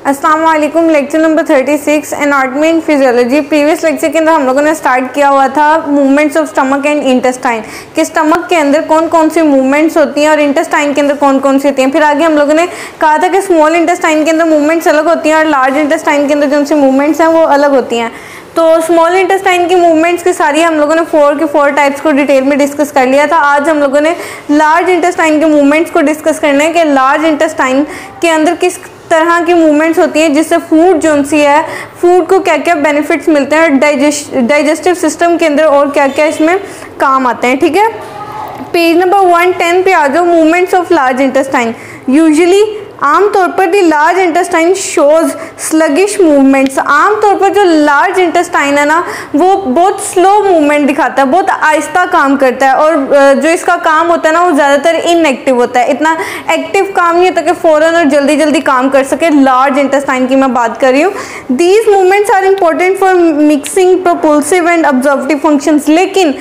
अस्सलाम वालेकुम। Lecture number 36 anatomy and physiology. Previous lecture के अंदर हम लोगों ने स्टार्ट किया हुआ था movements of stomach and intestine, कि स्टमक के अंदर कौन कौन सी मूवमेंट्स होती हैं और इंटेस्टाइन के अंदर कौन कौन सी होती हैं। फिर आगे हम लोगों ने कहा था कि स्मॉल इंटेस्टाइन के अंदर मूवमेंट्स अलग होती हैं और लार्ज इंटेस्टाइन के अंदर जो सी मूवमेंट्स हैं वो अलग होती हैं। तो स्मॉल इंटेस्टाइन की मूवमेंट्स की सारी हम लोगों ने 4 टाइप्स को डिटेल में डिस्कस कर लिया था। आज हम लोगों ने लार्ज इंटेस्टाइन के मूवमेंट्स को डिस्कस करना है कि लार्ज इंटेस्टाइन के अंदर किस तरह की मूवमेंट्स होती हैं जिससे फूड जो सी है, फूड को क्या क्या बेनिफिट्स मिलते हैं, डाइजेस्टिव सिस्टम के अंदर और क्या क्या इसमें काम आते हैं। ठीक है, पेज नंबर 110 पे आ जाओ। Movements of large intestine. Usually आमतौर पर the large intestine shows sluggish movements. आमतौर पर जो लार्ज इंटेस्टाइन है ना वो बहुत स्लो मूवमेंट दिखाता है, बहुत आहिस्ता काम करता है और जो इसका काम होता है ना वो ज़्यादातर इनएक्टिव होता है। इतना एक्टिव काम नहीं होता कि फ़ौरन और जल्दी जल्दी काम कर सके। लार्ज इंटेस्टाइन की मैं बात कर रही हूँ। These movements are important for mixing, propulsive and obstructive functions. लेकिन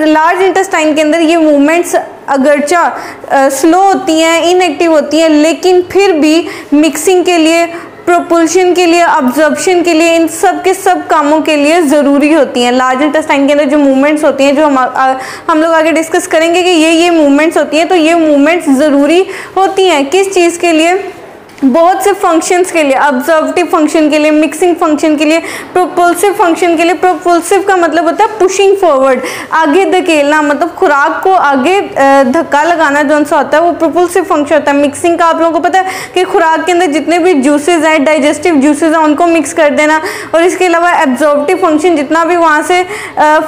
लार्ज इंटेस्टाइन के अंदर ये मूवमेंट्स अगरचा स्लो होती हैं, इनएक्टिव होती हैं, लेकिन फिर भी मिक्सिंग के लिए, प्रोपल्शन के लिए, अब्जॉर्प्शन के लिए, इन सब के सब कामों के लिए ज़रूरी होती हैं। लार्ज इंटेस्टाइन के अंदर जो मूवमेंट्स होती हैं, जो हम लोग आगे डिस्कस करेंगे कि ये मूवमेंट्स होती हैं, तो ये मूवमेंट्स ज़रूरी होती हैं किस चीज़ के लिए? बहुत से फंक्शंस के लिए, ऑब्जर्वेटिव फंक्शन के लिए, मिक्सिंग फंक्शन के लिए, प्रोपल्सिव फंक्शन के लिए। प्रोपल्सिव का मतलब होता है पुशिंग फॉरवर्ड, आगे धकेलना, मतलब खुराक को आगे धक्का लगाना जो सा होता है वो प्रोपल्सिव फंक्शन होता है। मिक्सिंग का आप लोगों को पता है कि खुराक के अंदर जितने भी जूसेस हैं, डाइजेस्टिव जूसेस हैं, उनको मिक्स कर देना। और इसके अलावा एब्जॉर्वेटिव फंक्शन, जितना भी वहाँ से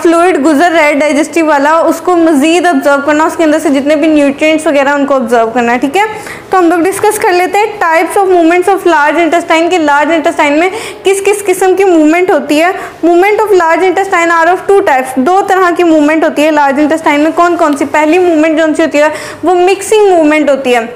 फ्लूइड गुजर रहा है डाइजेस्टिव वाला, उसको मजीद ऑब्जर्व करना, उसके अंदर से जितने भी न्यूट्रिएंट्स वगैरह उनको ऑब्जर्व करना। ठीक है, तो हम लोग डिस्कस कर लेते हैं types of movements of large intestine के। लार्ज इंटेस्टाइन में किस किस किस्म की मूवमेंट होती है। Movement of large intestine are of 2 types. 2 तरह की मूवमेंट होती है लार्ज इंटेस्टाइन में। कौन कौन सी? पहली मूवमेंट जो सी होती है वो मिक्सिंग मूवमेंट होती है।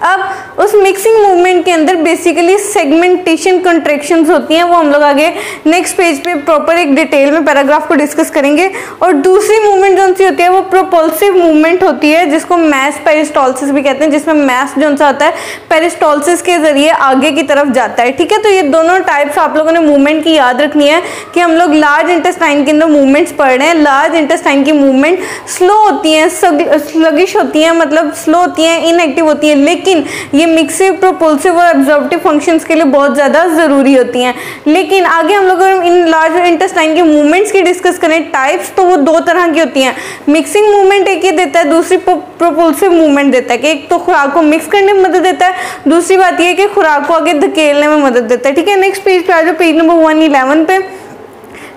अब उस मिक्सिंग मूवमेंट के अंदर बेसिकली सेगमेंटेशन कंट्रैक्शंस होती हैं, वो हम लोग आगे नेक्स्ट पेज पे प्रॉपर एक डिटेल में पैराग्राफ को डिस्कस करेंगे। और दूसरी मूवमेंट जो सी होती है वो प्रोपल्सिव मूवमेंट होती है, जिसको मैस पेरिस्टॉल्सिस भी कहते हैं, जिसमें मैस जो सा होता है पेरिस्टॉल्सिस के जरिए आगे की तरफ जाता है। ठीक है, तो ये दोनों टाइप्स आप लोगों ने मूवमेंट की याद रखनी है कि हम लोग लार्ज इंटेस्टाइन के अंदर मूवमेंट्स पढ़ रहे हैं। लार्ज इंटेस्टाइन की मूवमेंट स्लो होती हैं, स्लगिश होती हैं, मतलब स्लो होती हैं, इनएक्टिव होती हैं, लेकिन ये मिक्सिव, प्रोपल्सिव और ऑब्जर्वेटिव फंक्शंस के लिए बहुत ज़्यादा ज़रूरी होती हैं। लेकिन आगे हम लोग इन लार्ज इंटेस्टाइन के मूवमेंट्स की डिस्कस करें टाइप्स, तो वो 2 तरह की होती हैं। मिक्सिंग मूवमेंट एक ये देता है, दूसरी प्रोपल्सिव मूवमेंट देता है कि एक तो खुराक को मिक्स करने में मदद देता है, दूसरी बात ये है कि खुराक को आगे धकेलने में मदद देता है। ठीक है, नेक्स्ट पेज पे आ जाओ, पेज नंबर 111 पे।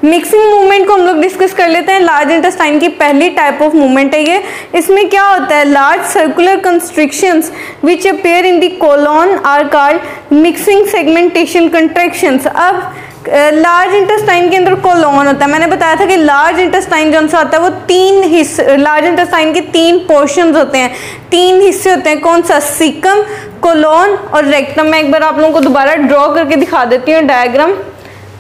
मिक्सिंग मूवमेंट को हम लोग डिस्कस कर लेते हैं। लार्ज इंटेस्टाइन की पहली टाइप ऑफ मूवमेंट है ये। इसमें क्या होता है? Large circular constrictions which appear in the colon are called mixing segmentation contractions. अब लार्ज इंटेस्टाइन के अंदर कोलोन होता है। मैंने बताया था कि लार्ज इंटेस्टाइन जो सा होता है वो 3 हिस्से, लार्ज इंटेस्टाइन के 3 पोर्शंस होते हैं, 3 हिस्से होते हैं। कौन सा? सीकम, कोलोन और रेक्टम। मैं एक बार आप लोगों को दोबारा ड्रॉ करके दिखा देती हूँ डायग्राम।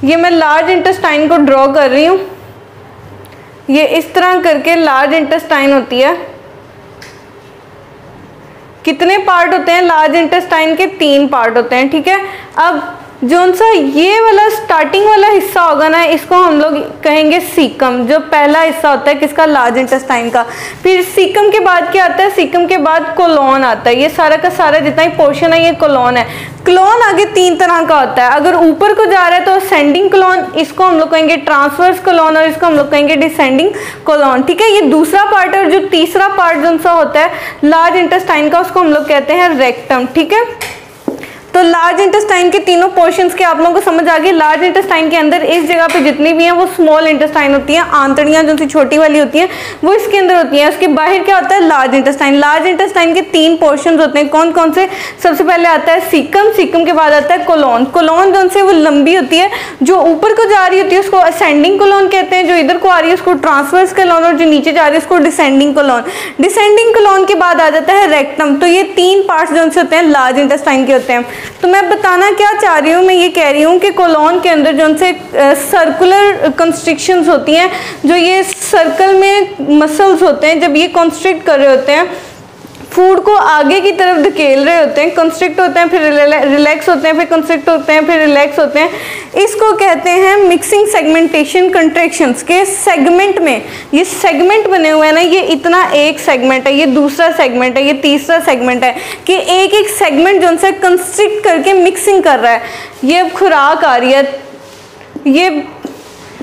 ये मैं लार्ज इंटेस्टाइन को ड्रॉ कर रही हूँ। ये इस तरह करके लार्ज इंटेस्टाइन होती है। कितने पार्ट होते हैं लार्ज इंटेस्टाइन के? 3 पार्ट होते हैं। ठीक है, अब जोन सा ये वाला स्टार्टिंग वाला हिस्सा होगा ना, इसको हम लोग कहेंगे सीकम, जो पहला हिस्सा होता है किसका? लार्ज इंटेस्टाइन का। फिर सीकम के बाद क्या आता है? सीकम के बाद कोलोन आता है। ये सारा का सारा जितना ही पोर्शन है ये कोलोन है। कोलोन आगे 3 तरह का होता है। अगर ऊपर को जा रहा है तो असेंडिंग कोलोन, इसको हम लोग कहेंगे ट्रांसवर्स कोलोन, और इसको हम लोग कहेंगे डिसेंडिंग कोलोन। ठीक है, ये दूसरा पार्ट है। और जो तीसरा पार्ट जो सा होता है लार्ज इंटेस्टाइन का, उसको हम लोग कहते हैं रेक्टम। ठीक है, तो लार्ज इंटेस्टाइन के तीनों पोर्शंस के आप लोगों को समझ आ गई। लार्ज इंटेस्टाइन के अंदर इस जगह पे जितनी भी हैं वो स्मॉल इंटेस्टाइन होती हैं, आंतड़ियां जो सी छोटी वाली होती हैं वो इसके अंदर होती हैं। उसके बाहर क्या होता है? Large intestine. लार्ज इंटेस्टाइन के 3 पोर्शंस होते हैं। कौन कौन से? सबसे पहले आता है सीकम, सीकम के बाद आता है कोलोन। कोलोन जो से वो लंबी होती है, जो ऊपर को जा रही होती है उसको असेंडिंग कोलोन कहते हैं, जो इधर को आ रही है उसको ट्रांसवर्स कोलोन, और जो नीचे जा रही है उसको डिसेंडिंग कोलोन। डिसेंडिंग कोलोन के बाद आ जाता है रेक्टम। तो ये 3 पार्ट्स जो से होते हैं लार्ज इंटेस्टाइन के होते हैं। तो मैं बताना क्या चाह रही हूँ, मैं ये कह रही हूँ कि कोलोन के अंदर जो से सर्कुलर कंस्ट्रिक्शंस होती हैं, जो ये सर्कल में मसल्स होते हैं, जब ये कॉन्स्ट्रिक्ट कर रहे होते हैं फूड को आगे की तरफ धकेल रहे होते हैं, कंस्ट्रिक्ट होते हैं फिर रिलैक्स होते हैं, फिर कंस्ट्रिक्ट होते हैं फिर रिलैक्स होते हैं, इसको कहते हैं मिक्सिंग सेगमेंटेशन कंट्रैक्शंस के सेगमेंट में। ये सेगमेंट बने हुए हैं ना, ये इतना एक सेगमेंट है, ये दूसरा सेगमेंट है, ये तीसरा सेगमेंट है, कि एक एक सेगमेंट जो उनसे कंस्ट्रिक्ट करके मिक्सिंग कर रहा है। ये अब खुराक आ रही है, ये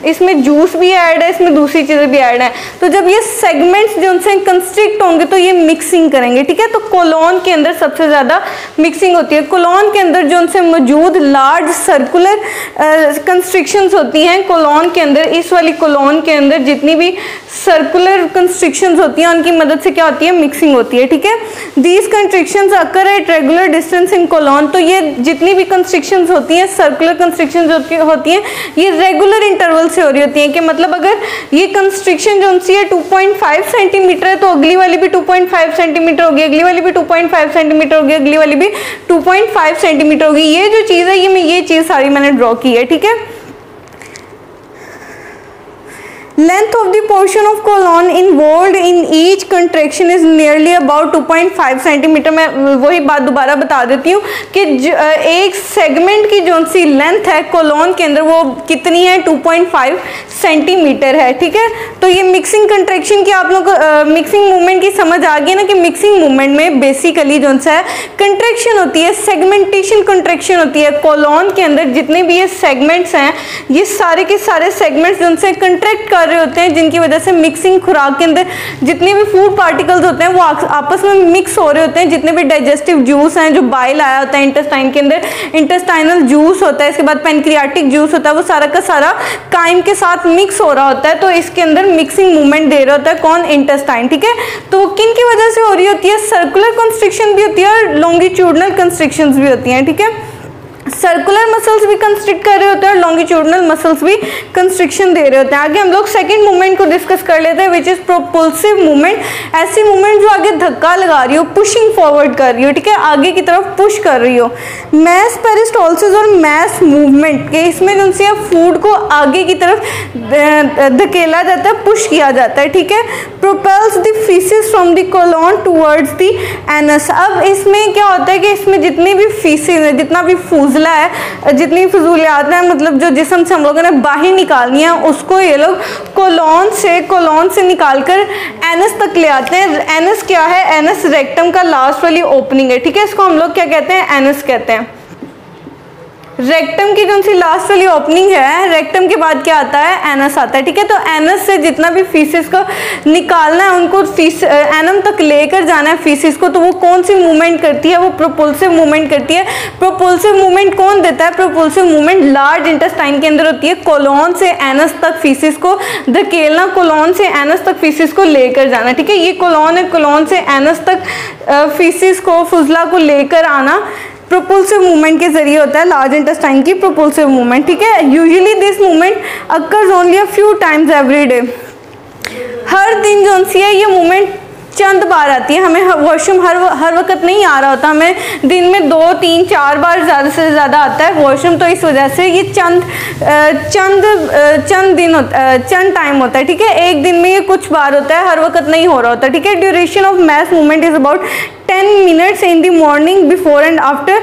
इसमें जूस भी ऐड है, इसमें दूसरी चीज़ें भी ऐड है। तो जब ये सेगमेंट्स जो उनसे कंस्ट्रिक्ट होंगे तो ये मिक्सिंग करेंगे, ठीक है। तो कोलोन के अंदर सबसे ज़्यादा मिक्सिंग होती है। कोलोन के अंदर जो उनसे मौजूद लार्ज सर्कुलर कंस्ट्रिक्शंस होती हैं कोलोन के अंदर, इस वाली कोलोन के अंदर जितनी भी सर्कुलर कंस्ट्रिक्शंस होती हैं उनकी मदद से क्या होती है, मिक्सिंग होती है, ठीक है। These constrictions occur at regular distance in colon. तो ये जितनी भी कंस्ट्रिक्शंस होती हैं, सर्कुलर कंस्ट्रिक्शंस होती हैं, ये रेगुलर इंटरवल से हो रही होती हैं। कि मतलब अगर ये कंस्ट्रिक्शन जो उनसी है 2.5 सेंटीमीटर है तो अगली वाली भी 2.5 सेंटीमीटर होगी, अगली वाली भी 2.5 सेंटीमीटर होगी, अगली वाली भी 2.5 सेंटीमीटर होगी। ये जो चीज़ है, ये चीज़ सारी मैंने ड्रॉ की है, ठीक है। Length of the portion of colon involved in each contraction is nearly about 2.5 centimetre. मैं वही बात दोबारा बता देती हूँ कि एक सेगमेंट की जो सी लेंथ है कोलोन के अंदर वो कितनी है, 2.5 सेंटीमीटर है, ठीक है। तो ये मिक्सिंग कंट्रैक्शन की आप लोग मिक्सिंग मूवमेंट की समझ आ गई ना, कि मिक्सिंग मूवमेंट में बेसिकली जो सा है कंट्रैक्शन होती है, सेगमेंटेशन कंट्रैक्शन होती है। कोलोन के अंदर जितने भी ये सेगमेंट्स हैं, ये सारे के सारे सेगमेंट्स जो से कंट्रैक्ट कर रहे होते हैं, जिनकी वजह से मिक्सिंग खुराक के अंदर जितने भी फूड पार्टिकल्स होते हैं वो आपस में मिक्स हो रहे होते हैं। जितने भी डाइजेस्टिव जूस हैं, जो बाइल आया होता है इंटेस्टाइन के अंदर, इंटेस्टाइनल जूस होता है, इसके बाद पेनक्रियाटिक जूस होता है, वो सारा का सारा काइम के साथ मिक्स हो रहा होता है। तो इसके अंदर मिक्सिंग मूवमेंट दे रहा होता है कौन, इंटेस्टाइन, ठीक है। तो वो किन की वजह से हो रही होती है, सर्कुलर कंस्ट्रिक्शन भी होती है और लॉन्गिट्यूडनल कंस्ट्रिक्शंस भी होती हैं, ठीक है। सर्कुलर मसल्स भी कंस्ट्रिक्ट कर रहे होते हैं और लॉन्गिट्यूडनल मसल्स भी कंस्ट्रिक्शन दे रहे होते हैं। आगे हम लोग सेकंड मूवमेंट को डिस्कस कर लेते हैं, विच इज प्रोपल्सिव मूवमेंट। ऐसी मूवमेंट जो आगे धक्का लगा रही हो, पुशिंग फॉरवर्ड कर रही हो, ठीक है, आगे की तरफ पुश कर रही हो। मैस पेरिस्टोलिसिस और मैस मूवमेंट के इसमें जो सी फूड को आगे की तरफ धकेला जाता है, पुश किया जाता है, ठीक है। Propels the faeces from the colon towards the anus. अब इसमें क्या होता है कि इसमें जितनी भी फीसिस है, जितना भी फूजला है, जितनी फजूलियात है, मतलब जो जिस्म से हम लोगों ने बाहर निकालनी है, उसको ये लोग कोलोन से निकालकर एनस तक ले आते हैं। एनस क्या है, एनस रेक्टम का लास्ट वाली ओपनिंग है, ठीक है। इसको हम लोग क्या कहते हैं, एनस कहते हैं। रेक्टम की जो सी लास्ट वाली ओपनिंग है, रेक्टम के बाद क्या आता है, एनस आता है, ठीक है। तो एनस से जितना भी फीसिस को निकालना है, उनको एनम तक लेकर जाना है फीसिस को, तो वो कौन सी मूवमेंट करती है, वो प्रोपल्सिव मूवमेंट करती है। प्रोपल्सिव मूवमेंट कौन देता है, प्रोपल्सिव मूवमेंट लार्ज इंटेस्टाइन के अंदर होती है। कोलोन से एनस तक फीसिस को धकेलना, कोलोन से एनस तक फीसिस को लेकर जाना, ठीक है। ये कोलोन है, कोलोन से एनस तक फीसिस को, फुजला को लेकर आना प्रोपल्सिव मूवमेंट के जरिए होता है, लार्ज इंटेस्टाइन की प्रोपल्सिव मूवमेंट, ठीक है। Usually this movement occurs only a few times every day. हर दिन जो सी है ये मूवमेंट चंद बार आती है। हमें वॉशरूम हर वक्त नहीं आ रहा होता, हमें दिन में 2, 3, 4 बार ज़्यादा से ज़्यादा आता है वॉशरूम। तो इस वजह से ये चंद टाइम होता है, ठीक है। एक दिन में ये कुछ बार होता है, हर वक्त नहीं हो रहा होता, ठीक है। Duration of mass movement is about 10 minutes in the morning before and after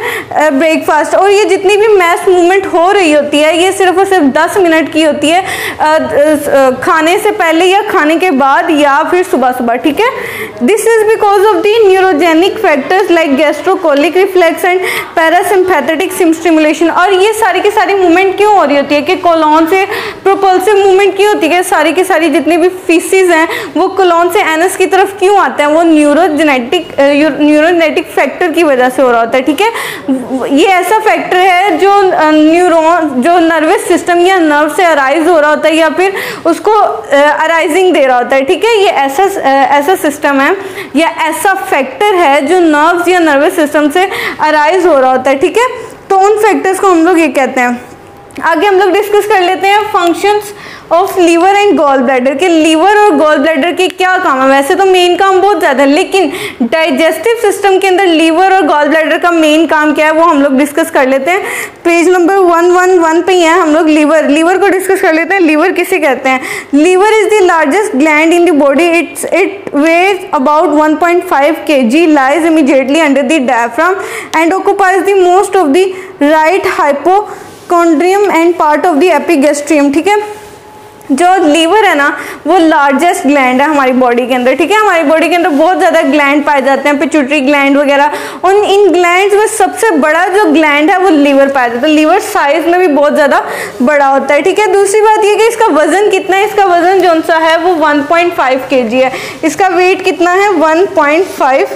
breakfast. और ये जितनी भी मैस मूवमेंट हो रही होती है, ये सिर्फ और सिर्फ 10 मिनट की होती है, खाने से पहले या खाने के बाद या फिर सुबह सुबह, ठीक है। This is because of the neurogenic factors like gastrocolic reflex and parasympathetic stimulation. और ये सारी की सारी मूवमेंट क्यों हो रही होती है, कि कोलोन से प्रोपल्सिव मूवमेंट क्यों होती है, सारी की सारी जितनी भी फीसिस हैं वो कोलोन से एनस की तरफ क्यों आते हैं, वो न्यूरोजेनेटिक फैक्टर की वजह से हो रहा होता है, ठीक है। ये ऐसा फैक्टर है जो जो नर्वस सिस्टम या नर्व से अराइज हो रहा होता है या फिर उसको अराइजिंग दे रहा होता है, ठीक है। ये ऐसा सिस्टम है या ऐसा फैक्टर है जो नर्व्स या नर्वस सिस्टम से अराइज हो रहा होता है, ठीक है। तो उन फैक्टर्स को हम लोग ये कहते हैं। आगे हम लोग डिस्कस कर लेते हैं functions of liver and gall bladder के लीवर और गॉल ब्लैडर के क्या काम है। वैसे तो मेन काम बहुत ज़्यादा है, लेकिन डाइजेस्टिव सिस्टम के अंदर लीवर और गॉल ब्लैडर का मेन काम क्या है वो हम लोग डिस्कस कर लेते हैं। पेज नंबर 111 पे ही है हम लोग लीवर को डिस्कस कर लेते हैं। लीवर किसे कहते हैं? Liver is the largest gland in the body. It weighs about 1.5 kg, lies immediately under the diaphragm and occupies the most of the right hypochondrium and part of the epigastrium। ठीक है, जो liver है ना वो largest gland है हमारी body के अंदर। ठीक है, हमारी बॉडी के अंदर बहुत ज़्यादा ग्लैंड पाए जाते हैं, पिट्यूटरी ग्लैंड वगैरह। उन इन ग्लैंड्स में सबसे बड़ा जो ग्लैंड है वो लीवर पाया जाता है। लीवर साइज में भी बहुत ज़्यादा बड़ा होता है। ठीक है, दूसरी बात ये कि इसका वजन कितना है? इसका वजन जो सा है वो 1.5 kg है। इसका वेट कितना है? 1.5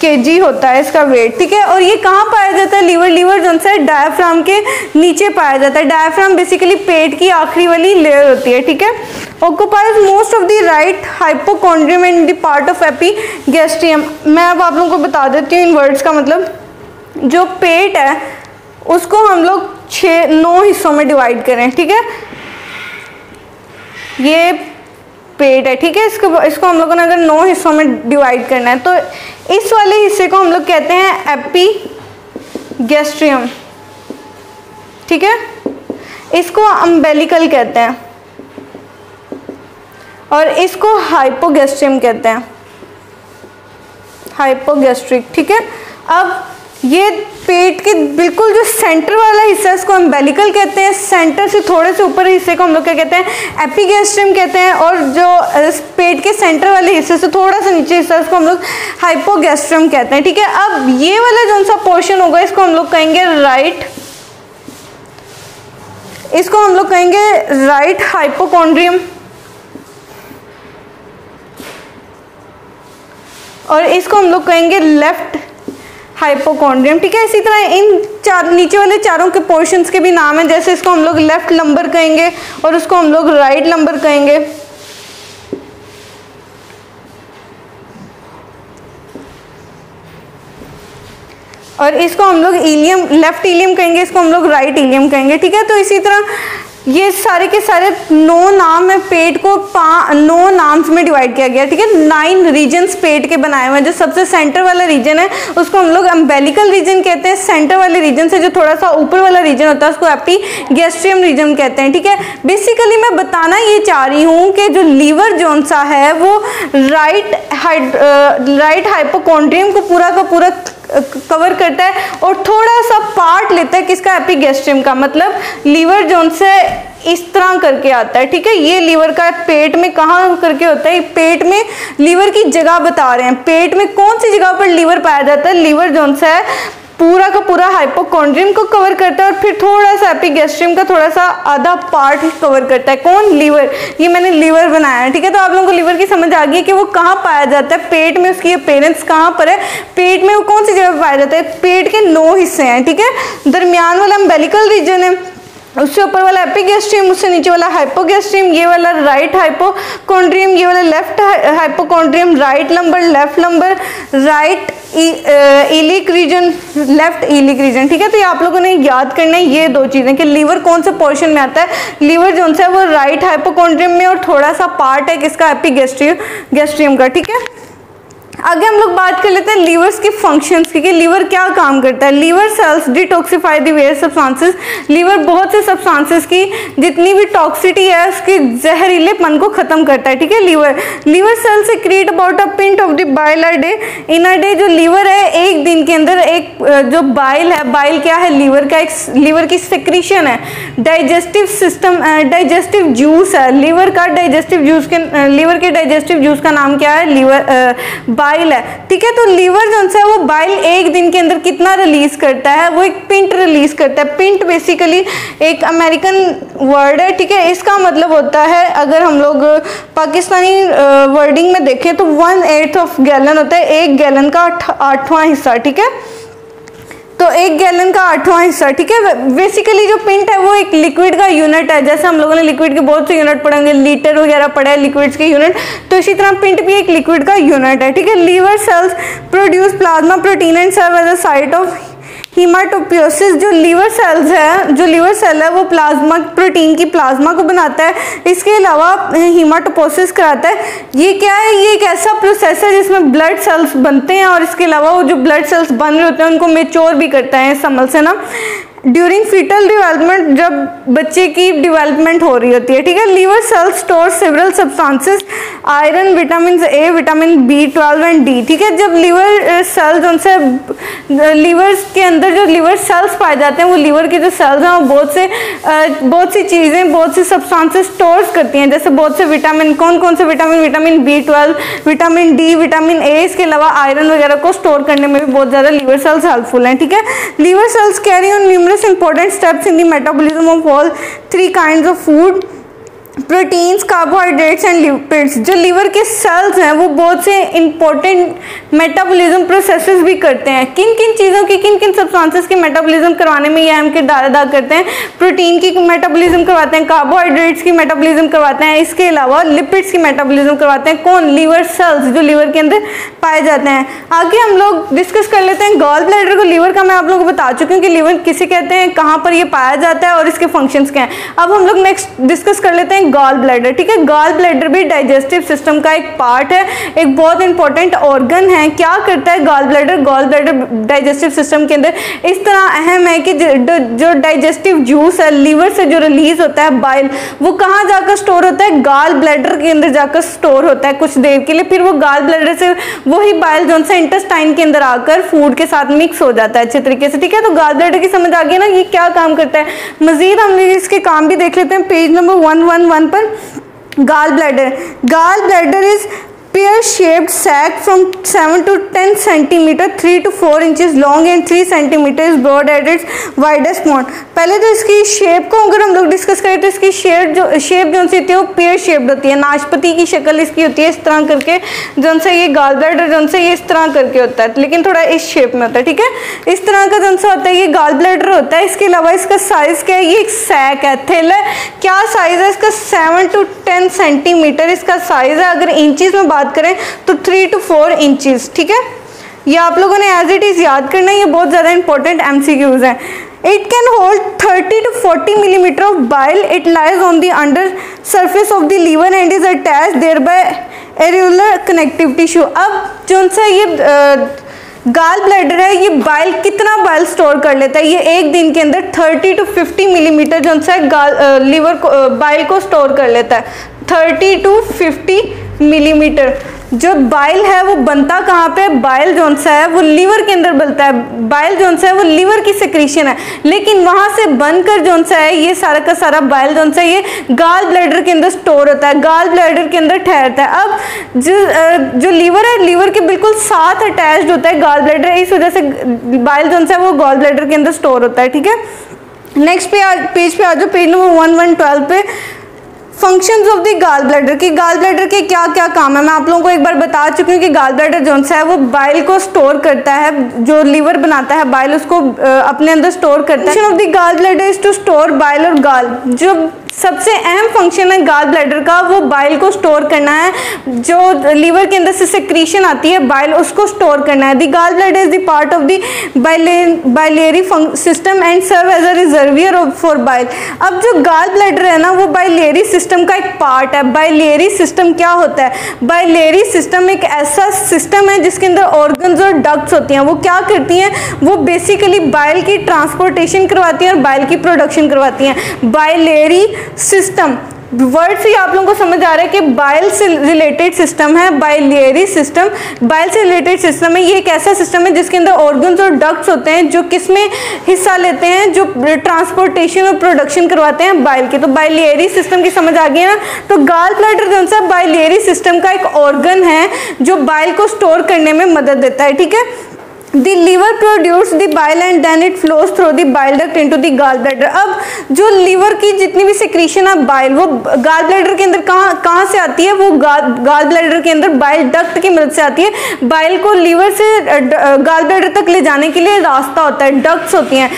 kg होता है इसका वेट। ठीक है, और ये कहाँ पाया जाता है? लीवर जो सा है डायफ्राम के नीचे पाया जाता है। डायफ्राम बेसिकली पेट की आखिरी वाली लेयर होती है। ठीक है, occupies most of the right hypochondrium and the part of epigastrium. मैं अब आप लोगों को बता देती हूँ इन वर्ड्स का मतलब। जो पेट है उसको हम लोग 9 हिस्सों में डिवाइड करें। ठीक है, ये पेट है। ठीक है, इसको हम लोगों ने अगर 9 हिस्सों में डिवाइड करना है तो इस वाले हिस्से को हम लोग कहते हैं एपिगैस्ट्रियम। ठीक है, इसको अम्बेलिकल कहते हैं और इसको हाइपोगैस्ट्रियम कहते हैं, हाइपोगैस्ट्रिक। ठीक है, अब ये पेट के बिल्कुल जो सेंटर वाला हिस्सा है इसको अम्बेलिकल कहते हैं। सेंटर से थोड़े से ऊपर हिस्से को हम लोग क्या कहते हैं? एपिगैस्ट्रियम कहते हैं। और जो पेट के सेंटर वाले हिस्से से थोड़ा सा नीचे हिस्सा इसको हम लोग हाइपोगैस्ट्रियम कहते हैं। ठीक है, अब ये वाला जो सा पोर्शन होगा इसको हम लोग कहेंगे राइट हाइपोकॉन्ड्रियम, और इसको हम लोग कहेंगे लेफ्ट हाइपोकॉन्ड्रियम। ठीक है, इसी तरह इन नीचे वाले चारों के पोर्शंस के भी नाम हैं। जैसे इसको हम लोग लेफ्ट लंबर कहेंगे और उसको हम लोग राइट लंबर कहेंगे। और इसको हम लोग इलियम, लेफ्ट इलियम कहेंगे, इसको हम लोग राइट इलियम कहेंगे। ठीक है, तो इसी तरह ये सारे के सारे 9 नाम है। पेट को 9 नाम्स में डिवाइड किया गया। ठीक है, 9 रीजन्स पेट के बनाए हुए हैं। जो सबसे सेंटर वाला रीजन है उसको हम लोग अम्बेलिकल रीजन कहते हैं। सेंटर वाले रीजन से जो थोड़ा सा ऊपर वाला रीजन होता है उसको एपिगैस्ट्रियम रीजन कहते हैं। ठीक है, बेसिकली मैं बताना ये चाह रही हूँ कि जो लीवर जोन सा है वो राइट हाइपोकॉन्ड्रियम को पूरा का पूरा कवर करता है और थोड़ा सा पार्ट लेता है किसका? एपिगैस्ट्रियम का। मतलब लीवर जोन से इस तरह करके आता है। ठीक है, ये लीवर का पेट में कहाँ करके होता है? पेट में लीवर की जगह बता रहे हैं। पेट में कौन सी जगह पर लीवर पाया जाता है? लीवर जोन से पूरा का पूरा हाइपोकॉन्ड्रियम को कवर करता है और फिर थोड़ा सा एपिगैस्ट्रियम का थोड़ा सा आधा पार्ट कवर करता है। कौन? लीवर। ये मैंने लीवर बनाया है। ठीक है, तो आप लोगों को लीवर की समझ आ गई कि वो कहाँ पाया जाता है पेट में, उसकी अपीयरेंस कहाँ पर है, पेट में वो कौन सी जगह पर पाया जाता है। पेट के 9 हिस्से हैं। ठीक है, दरमियान वाला अम्बेलिकल रीजन है, उससे ऊपर वाला एपिगैस्ट्रियम, उससे नीचे वाला हाइपोगैस्ट्रियम, ये वाला राइट हाइपोकॉन्ड्रियम, ये वाला left hypochondrium, right lumbar, left lumbar, right iliac region, left iliac region. ठीक है, तो ये आप लोगों ने याद करना है ये 2 चीज़ें कि लीवर कौन से पोर्शन में आता है। लीवर जो है वो राइट हाइपोकॉन्ड्रियम में और थोड़ा सा पार्ट है किसका? एपिगैस्ट्रियम का। ठीक है, आगे हम लोग बात कर लेते हैं लीवर्स के फंक्शंस की कि लीवर क्या काम करता है। Liver cells detoxify the various substances. Liver बहुत से सब्सटेंसेस की जितनी भी टॉक्सिटी है उसके जहरीलेपन को खत्म करता है। ठीक है, लीवर सेल से create about a pint of the bile a day in a day. जो लीवर है एक दिन के अंदर एक जो बाइल है, बाइल क्या है? लीवर का एक लीवर की सेक्रीशन है। डाइजेस्टिव सिस्टम, डाइजेस्टिव जूस है लीवर का। डाइजेस्टिव जूस के लीवर के डाइजेस्टिव जूस का नाम क्या है? लीवर बाइल है। ठीक है, तो लीवर जो है वो बाइल एक दिन के अंदर कितना रिलीज करता है? वो एक पिंट रिलीज करता है। पिंट बेसिकली एक अमेरिकन वर्ड है। ठीक है, इसका मतलब होता है, अगर हम लोग पाकिस्तानी वर्डिंग में देखें तो 1/8 ऑफ गैलन होता है। 1 गैलन का 8वां हिस्सा। ठीक है, तो 1 गैलन का 8वां हिस्सा। ठीक है, बेसिकली जो पिंट है वो एक लिक्विड का यूनिट है। जैसे हम लोगों ने लिक्विड के बहुत से यूनिट पढ़ेंगे, लीटर वगैरह पढ़े लिक्विड्स के यूनिट, तो इसी तरह पिंट भी एक लिक्विड का यूनिट है। ठीक है, liver cells produce plasma protein and serve as a site of hematopoiesis जो लीवर सेल्स है, जो लीवर सेल है वो प्लाज्मा प्रोटीन की प्लाज्मा को बनाता है, इसके अलावा हीमाटोपोइसिस कराता है। ये क्या है, ये एक ऐसा प्रोसेस है जिसमें ब्लड सेल्स बनते हैं और इसके अलावा वो जो ब्लड सेल्स बन रहे होते हैं उनको मेच्योर भी करता है समल से ना। ड्यूरिंग फीटल डेवलपमेंट, जब बच्चे की डेवलपमेंट हो रही होती है, ठीक है। Liver cell store several substances, iron, vitamin A, vitamin B12 and D, ठीक है। जब लीवर सेल्स उनसे लीवर के अंदर जो लीवर सेल्स पाए जाते हैं, वो लीवर के जो सेल्स हैं वो बहुत सी चीज़ें, बहुत सी सब्सटेंसेस स्टोर करती हैं, जैसे बहुत से विटामिन, कौन से vitamin, vitamin B12, vitamin D, vitamin A, इसके अलावा आयरन वगैरह को स्टोर करने में भी बहुत ज़्यादा लीवर सेल्स हेल्पफुल हैं, ठीक है। Liver cells carry on numerous important steps in the metabolism of all three kinds of food, proteins, carbohydrates and lipids. जो लीवर के सेल्स हैं वो बहुत से इंपॉर्टेंट मेटाबॉलिज्म प्रोसेसेस भी करते हैं। किन किन चीज़ों की, किन किन सब्सटेंसेस की मेटाबॉलिज्म करवाने में ये अहम किरदार अदा करते हैं। प्रोटीन की मेटाबॉलिज्म करवाते हैं, कार्बोहाइड्रेट्स की मेटाबॉलिज्म करवाते हैं, इसके अलावा लिपिड्स की मेटाबॉलिज्म करवाते हैं कौन, लीवर सेल्स, जो लीवर के अंदर पाए जाते हैं। आगे हम लोग डिस्कस कर लेते हैं गॉल ब्लैडर को। लीवर का मैं आप लोगों को बता चुकी हूँ कि लीवर किसे कहते हैं, कहाँ पर ये पाया जाता है और इसके फंक्शंस क्या हैं। अब हम लोग नेक्स्ट डिस्कस कर लेते हैं गॉल ब्लैडर, ठीक है। गॉल ब्लैडर भी डाइजेस्टिव सिस्टम का एक पार्ट है, एक बहुत इंपॉर्टेंट ऑर्गन है। क्या करता है gall bladder? Gall bladder digestive system के अंदर इस तरह अहम है कि जो डाइजेस्टिव जूस है लीवर से जो रिलीज होता है बाइल, वो कहाँ जाकर स्टोर होता है, गॉल ब्लैडर के अंदर जाकर स्टोर होता है कुछ देर के लिए। फिर वो गॉल ब्लैडर से वही बाइल जो है इंटेस्टाइन के अंदर आकर फूड के साथ मिक्स हो जाता है अच्छे तरीके से, ठीक है। तो गॉल ब्लैडर की समझ आ गई ना, ये क्या काम करता है। मजीद हम इसके काम भी देख लेते हैं पेज नंबर 111 पर। Gallbladder is pear-shaped sac from 7 to 10 centimeter, 3 to 4 inches long and 3 centimeters broad at its widest point। पहले तो इसकी शेप को अगर हम लोग डिस्कस करें तो इसकी शेप जो सी होती है वो पेयर शेप्ड होती है, नाशपति की शक्ल इसकी होती है, इस तरह करके जो से ये गॉल ब्लैडर जो से ये इस तरह करके होता है, लेकिन थोड़ा इस शेप में होता है, ठीक है। इस तरह का जो सा होता है ये गॉल ब्लैडर होता है। इसके अलावा इसका साइज क्या है, ये एक सैक है, थिल है। क्या साइज है इसका? 7 to 10 सेंटीमीटर इसका साइज है। अगर इंचेस में बात करें तो 3 to 4 इंचेस, ठीक है। ये आप लोगों ने एज इट इज याद करना है, ये बहुत ज्यादा इंपॉर्टेंट MCQs हैं। It can hold 30 to 40 millimeter of bile. It lies on the under surface of the liver and is attached thereby areolar connective tissue। अब जो सा ये गॉल ब्लैडर है, ये बाइल कितना बाइल स्टोर कर लेता है, ये एक दिन के अंदर 30 to 50 मिलीमीटर जो सा लीवर को बाइल को स्टोर कर लेता है। 30 to 50 मिलीमीटर जो बाइल है वो बनता कहाँ पे? बाइल जोन सा है वो लीवर के अंदर बनता है। बाइल जोन सा है वो लीवर की सेक्रीशन है, लेकिन वहां से बनकर जोन सा है ये सारा का सारा बाइल जोन सा ये गॉल ब्लैडर के अंदर स्टोर होता है, गॉल ब्लैडर के अंदर ठहरता है। अब जो लीवर है, लीवर के बिल्कुल साथ अटैच्ड होता है गॉल ब्लैडर, इस वजह से बाइल जोन सा है वो गॉल ब्लैडर के अंदर स्टोर होता है, ठीक है। नेक्स्ट पेज पे आ जाओ, पेज नंबर 1112 पे। Functions of the gall bladder की, गॉल ब्लैडर के क्या क्या काम है मैं आप लोगों को एक बार बता चुकी हूँ कि गॉल ब्लैडर जो है वो बाइल को स्टोर करता है, जो लीवर बनाता है बाइल उसको अपने अंदर स्टोर करता है। Function of the gall bladder is to store bile और गॉल। जो सबसे अहम फंक्शन है गॉल ब्लैडर का वो बाइल को स्टोर करना है, जो लीवर के अंदर से सेक्रीशन आती है बाइल उसको स्टोर करना है। The gall bladder is the part of the biliary system and serve as a reservoir for bile. अब जो गॉल ब्लैडर है ना वो बाइलेरी सिस्टम का एक पार्ट है। बाइलेरी सिस्टम क्या होता है? बाइलेरी सिस्टम एक ऐसा सिस्टम है जिसके अंदर ऑर्गन्स और डक्ट्स होती हैं। वो क्या करती हैं? वो बेसिकली बाइल की ट्रांसपोर्टेशन करवाती हैं और बाइल की प्रोडक्शन करवाती हैं। बाइलेरी सिस्टम वर्ड से आप लोगों को समझ आ रहा है कि बाइल से रिलेटेड सिस्टम है, बाइलेरी सिस्टम बाइल से रिलेटेड सिस्टम है। ये एक ऐसा सिस्टम है जिसके अंदर ऑर्गन्स और डक्ट्स होते हैं जो किसमें हिस्सा लेते हैं, जो ट्रांसपोर्टेशन और प्रोडक्शन करवाते हैं बाइल के। तो बाइलेरी सिस्टम की समझ आ गई ना। तो गॉल ब्लैडर जो है बाइलेरी सिस्टम का एक ऑर्गन है जो बाइल को स्टोर करने में मदद देता है, ठीक है। The liver produces the bile and then it flows through the bile duct into the gallbladder। अब जो लीवर की जितनी भी सिक्रीशन है बाइल वो गॉल ब्लैडर के अंदर कहाँ से आती है? वो गॉल ब्लैडर के अंदर बाइल डक्ट की मदद से आती है। बाइल को लीवर से गॉल ब्लैडर तक ले जाने के लिए रास्ता होता है, डक्ट्स होती हैं,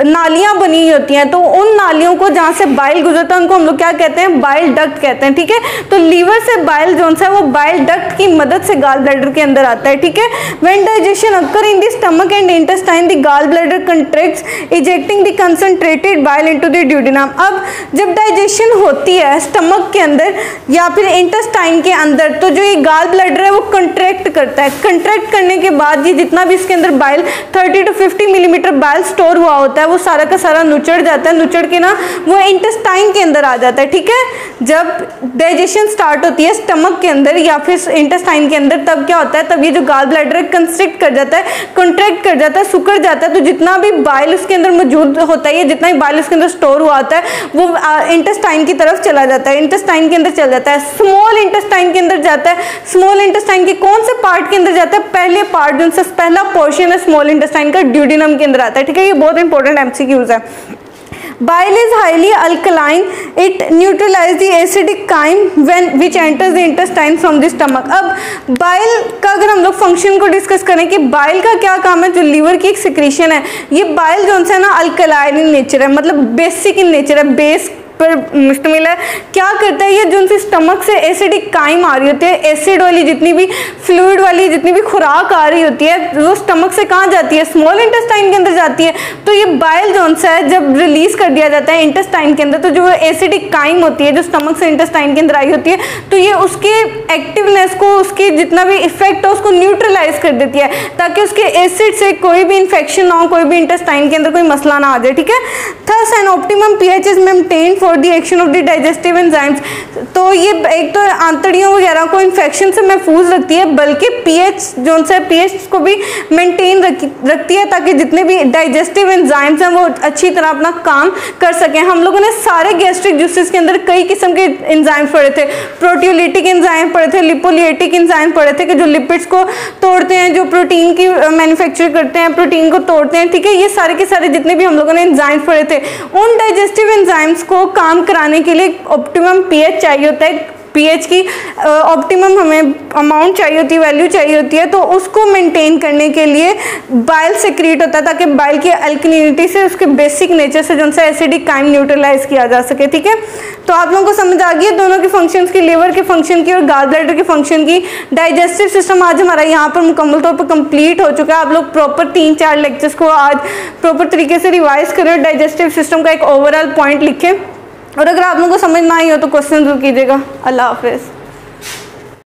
नालियाँ बनी होती हैं। तो उन नालियों को जहाँ से बाइल गुजरता है उनको हम लोग क्या कहते हैं? बाइल डक्ट कहते हैं, ठीक है। तो लीवर से बाइल जो है वो बाइल डक्ट की मदद से गॉल ब्लैडर के अंदर आता है, ठीक है। When digestion occur in the stomach and intestine, the gallbladder contracts, ejecting the concentrated bile into the duodenum. अब जब डाइजेशन होती है स्टमक के अंदर या फिर इंटेस्टाइन के अंदर, तो जो ये गाल ब्लैडर है वो कंट्रैक्ट करता है। कंट्रैक्ट करने के बाद ये जितना भी इसके अंदर bile 30 to 50 millimetre bile store हुआ होता है वो सारा का सारा नुचड़ जाता है, नुचड़ के ना वो इंटेस्टाइन के अंदर आ जाता है। ठीक है, जब डाइजेशन स्टार्ट होती है स्टमक के अंदर या फिर इंटेस्टाइन के अंदर, तब क्या होता है, तब ये जो गाल ब्लैडर है कंस्ट्रिक्ट कर जाता है, कॉन्ट्रैक्ट कर जाता है, सुकड़ जाता है। तो जितना भी बाइल उसके अंदर मौजूद होता है, ये जितना भी बाइल उसके अंदर स्टोर हुआ होता है वो इंटेस्टाइन की तरफ चला जाता है, इंटेस्टाइन के अंदर चला जाता है, स्मॉल इंटेस्टाइन के अंदर जाता है। स्मॉल इंटेस्टाइन के कौन से पार्ट के अंदर जाता है? पहले पार्ट, जो से पहला पोर्शन है स्मॉल इंटेस्टाइन का, ड्यूडेनम के अंदर आता है। ठीक है, ये बहुत इंपॉर्टेंट एमसीक्यूज है। Bile is highly alkaline. It neutralizes the acidic chyme which enters the intestine from the stomach. अब बाइल का अगर हम लोग फंक्शन को डिस्कस करें कि बाइल का क्या काम है, जो लीवर की एक सिक्रीशन है, ये बाइल जो है ना अल्कलाइन इन नेचर है, मतलब बेसिक इन नेचर है, बेस पर मुश्तमिल है। क्या करता है ये, जो उनसे स्टमक से एसिडिक काइम आ रही होती है, एसिड वाली जितनी भी फ्लूइड वाली जितनी भी खुराक आ रही होती है वो स्टमक से कहाँ जाती है? स्मॉल इंटेस्टाइन के अंदर जाती है। तो ये बाइल जो है जब रिलीज कर दिया जाता है इंटेस्टाइन के अंदर, तो जो एसिडिक काइम होती है जो स्टमक से इंटेस्टाइन के अंदर आई होती है, तो ये उसके एक्टिवनेस को, उसकी जितना भी इफेक्ट है उसको न्यूट्रलाइज कर देती है, ताकि उसके एसिड से कोई भी इन्फेक्शन ना हो, कोई भी इंटेस्टाइन के अंदर कोई मसला ना आ जाए। ठीक है, thus an optimum pH is maintained for the action of the digestive enzymes. तो ये एक तो आंतड़ियों वगैरह को इन्फेक्शन से महफूज रखती है, बल्कि पीएच जो है पीएच को भी मेंटेन रखती है, ताकि जितने भी डाइजेस्टिव एंजाइम्स हैं वो अच्छी तरह अपना काम कर सकें। हम लोगों ने सारे गैस्ट्रिक जूसेस के अंदर कई किस्म के एंजाइम्स पढ़े थे, प्रोटियोलिटिक एंजाइम पढ़े थे, लिपोलिटिक एंजाइम पढ़े थे कि जो लिपिड्स को तोड़ते हैं, जो प्रोटीन की मैन्युफैक्चर करते हैं, प्रोटीन को तोड़ते हैं। ठीक है, ये सारे के सारे जितने भी हम लोगों ने एंजाइम्स पढ़े थे, उन डाइजेस्टिव एंजाइम्स को काम कराने के लिए ऑप्टिमम पीएच चाहिए होता है, पीएच की ऑप्टिमम हमें अमाउंट चाहिए होती है, वैल्यू चाहिए होती है। तो उसको मेंटेन करने के लिए बाइल सेक्रेट होता है, ताकि बाइल की अल्कलिनिटी से, उसके बेसिक नेचर से जो है एसिडिक काइम न्यूट्रलाइज किया जा सके। ठीक है, तो आप लोगों को समझ आ गई है दोनों के फंक्शंस की, लीवर के फंक्शन की और गाल ब्लैडर के फंक्शन की। डाइजेस्टिव सिस्टम आज हमारा यहाँ पर मुकम्मल तौर पर कंप्लीट हो चुका है। आप लोग प्रॉपर 3-4 लेक्चर्स को आज प्रॉपर तरीके से रिवाइज करें और डाइजेस्टिव सिस्टम का एक ओवरऑल पॉइंट लिखें। और अगर आप लोगों को समझ ना आई हो तो क्वेश्चन जरूर कीजिएगा। अल्लाह हाफिज़।